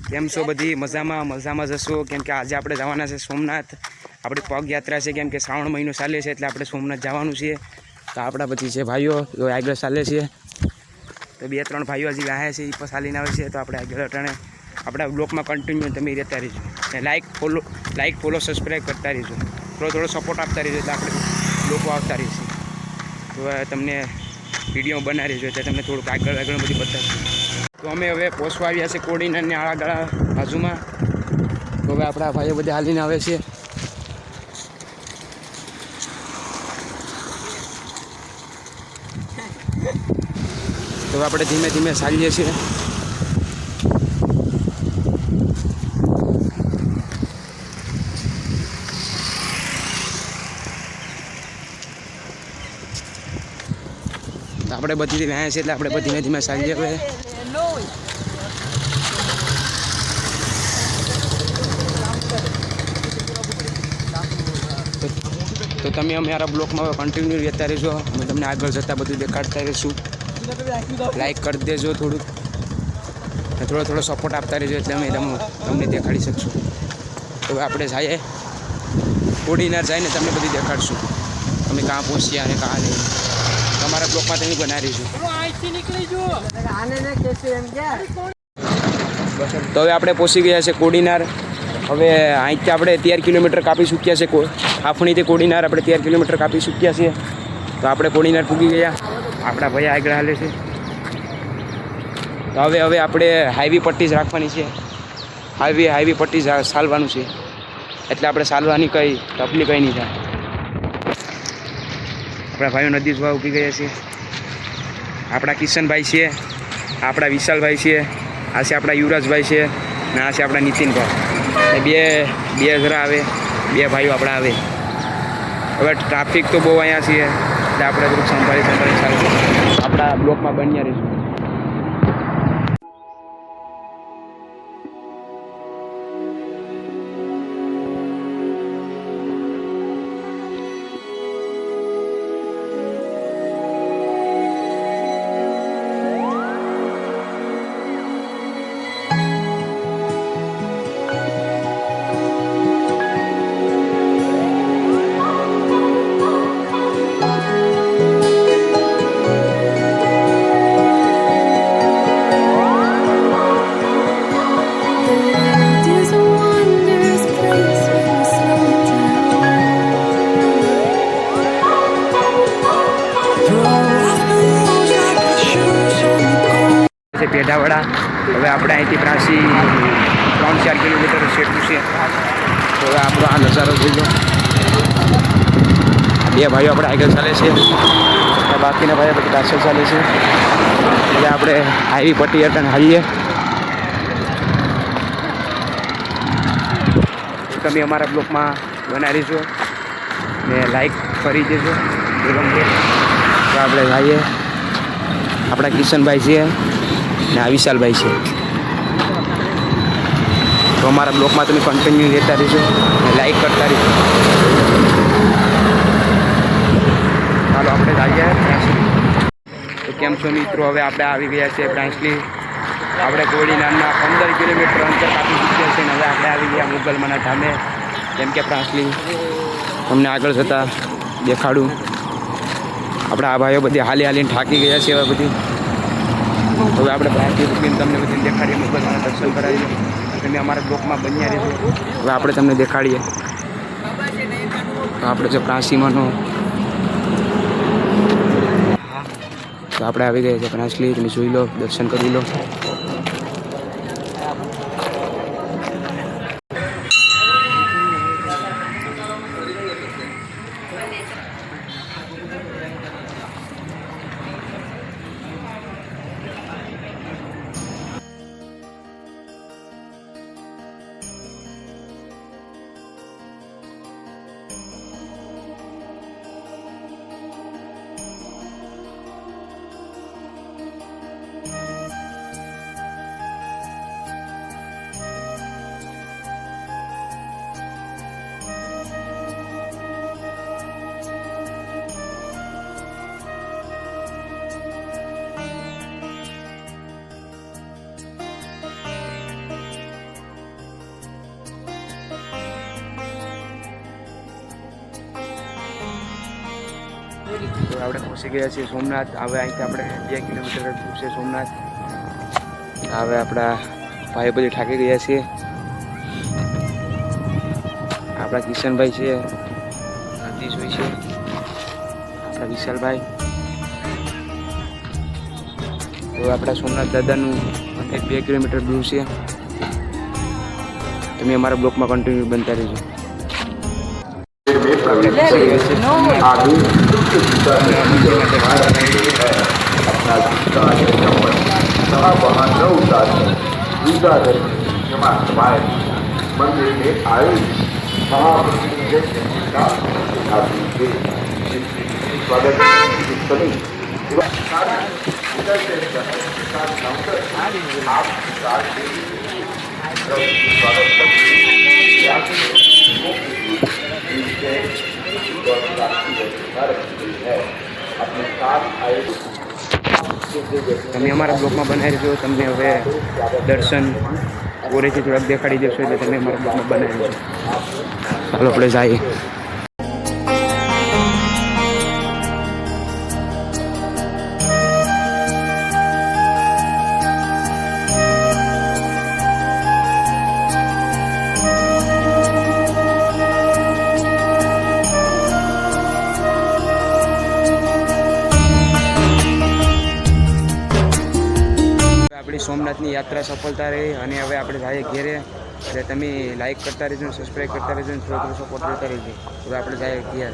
કેમ છો બધી મજામાં જશો કેમ કે આજે આપણે જવાના છે સોમનાથ આપણી પગયાત્રા છે કેમ કે શ્રાવણ મહિનો ચાલે છે એટલે આપણે સોમનાથ જવાનું છે તો આપણા બધી છે ભાઈઓ આગળ ચાલે છે તો 2-3 ભાઈઓ હજી આવ્યા છે એ પણ ચાલીને આવે છે તો આપણે આગળ અટાણે આપણા બ્લોગમાં કન્ટિન્યુ તમે રહેતા રહીજો અને લાઈક ફોલો સબસ્ક્રાઈબ કરતા રહીજો થોડો સપોર્ટ આપતા રહીજો એટલે આપણે લોકો આવતા રહીશું તો તમને વિડીયો બનાવી રહીજો એટલે તમને થોડુંક આગળ બધી બતાવશું તો અમે હવે પહોંચવા આવ્યા છે કોડીનારની આળાગાળા બાજુમાં તો હવે આપણા ભાઈઓ બધા હાલીને આવે છે તો આપણે ધીમે ધીમે ચાલીએ છીએ આપણે બધી વ્યાયા છે એટલે આપણે બધી ધીમે ધીમે ચાલીએ હવે તો તમે અમારા બ્લોગમાં કન્ટિન્યુ રહેતા રહેજો અમે તમને આગળ જતાં બધું દેખાડતા રહીશું લાઈક કરી દેજો થોડુંક થોડો સપોર્ટ આપતા રહેજો એટલે અમે તમને દેખાડી શકશું તો આપણે જઈએ કોડીનાર જઈને તમને બધી દેખાડશું અમે કાં પહોંચ્યા અને કાં નહીં તમારા બ્લોગમાં તમે બનાવી રહીશું તો હવે આપણે પહોંચી ગયા છે કોડીનાર હવે અહીંથી આપણે 13 કિલોમીટર કાપી ચૂક્યા છે આફણીથી કોડીનાર આપણે 13 કિલોમીટર કાપી ચૂક્યા છીએ તો આપણે કોડીનાર પૂગી ગયા આપણા ભાઈ આગળ હાલે છે તો હવે આપણે હાઈવી પટ્ટી જ રાખવાની છે હાઈવી પટ્ટી જ ચાલવાનું છે એટલે આપણે ચાલવાની કંઈ તકલીફ કંઈ નહીં થાય આપણા ભાઈઓ નદી જોવા ઊભી ગયા છે આપણા કિશનભાઈ છે આપણા વિશાલભાઈ છે આ છે આપણા યુવરાજભાઈ છે અને આ છે આપણા નીતિનભાઈ બે જરા આવે બે ભાઈઓ આપણા આવે હવે ટ્રાફિક તો બહુ અહીંયા છે એટલે આપણે થોડુંક સંભાળી ચાલુ આપણા બ્લોકમાં બન્યા રહીશું પેઢાવાડા હવે આપણે અહીંથી પ્રાંસી 3-4 કિલોમીટર જેટલું છે તો હવે આપણો આ નજારો જોઈ લો બે ભાઈઓ આપણે આગળ ચાલે છે બાકીના ભાઈઓ પછી પાછળ ચાલે છે એટલે આપણે હાઈવી પટ્ટી અટન હાલીએ તમે અમારા બ્લોકમાં બનાવી દેજો ને લાઈક કરી દેજો તો આપણે જઈએ આપણા કિશનભાઈ છે ને આ વિશાલભાઈ છે તો અમારા બ્લોગમાં તમે કન્ટિન્યુ રહેતા રહેજો લાઈક કરતા રહેજો ચાલો આપણે જઈએ તો કેમ છો મિત્રો હવે આપણે આવી ગયા છીએ પ્રાંસલી આપણે કોડીનારના 15 કિલોમીટર અંતર કાપી ચૂક્યા છે અને હવે આપણે આવી ગયા મુગલમાના ધામે કેમ કે પ્રાંસલી તમને આગળ જતાં દેખાડું આપણા આ ભાઈઓ બધી હાલીને થાકી ગયા છે હવે બધી હવે આપણે પ્રાંસલી રૂકીને તમને બધી દેખાડીએ મુગલમાના દર્શન કરાવીએ તમે અમારા બ્લોકમાં બન્યા રહેજો હવે આપણે તમને દેખાડીએ તો આપણે જો પ્રાંસીમાંનો તો આપણે આવી ગયા છે પ્રાંસલી તમે જોઈ લો દર્શન કરી લો આપણે પહોંચી ગયા છીએ સોમનાથ. હવે અહીંથી આપણે 2 કિલોમીટર દૂર છે સોમનાથ. હવે આપણા ભાઈ બધી થાકી ગયા છીએ. આપણા કિશનભાઈ છે, નંદીશભાઈ છે, આપણા વિશાલભાઈ. તો આપણા સોમનાથ દાદાનું મંદિર 2 કિલોમીટર દૂર છે. તમે અમારા બ્લોકમાં કન્ટિન્યુ બનતા રહેજો. मंदिर में आए महाप्रतिनिधि स्वागत તમે અમારા બ્લોકમાં બનાવી રહેજો. તમને હવે દર્શન ગોરેથી થોડાક દેખાડી દેશો એટલે તમે અમારા બ્લોકમાં બનાવી દેજો. ચાલો આપણે જઈએ. આપણી સોમનાથની યાત્રા સફળતા રહી અને હવે આપણે જઈએ ઘેરે. એટલે તમે લાઈક કરતા રહેજો, સબસ્ક્રાઈબ કરતા રહેજો, થોડો થોડો સપોર્ટ કરતા રહેજો. હવે આપણે જઈએ ઘેર.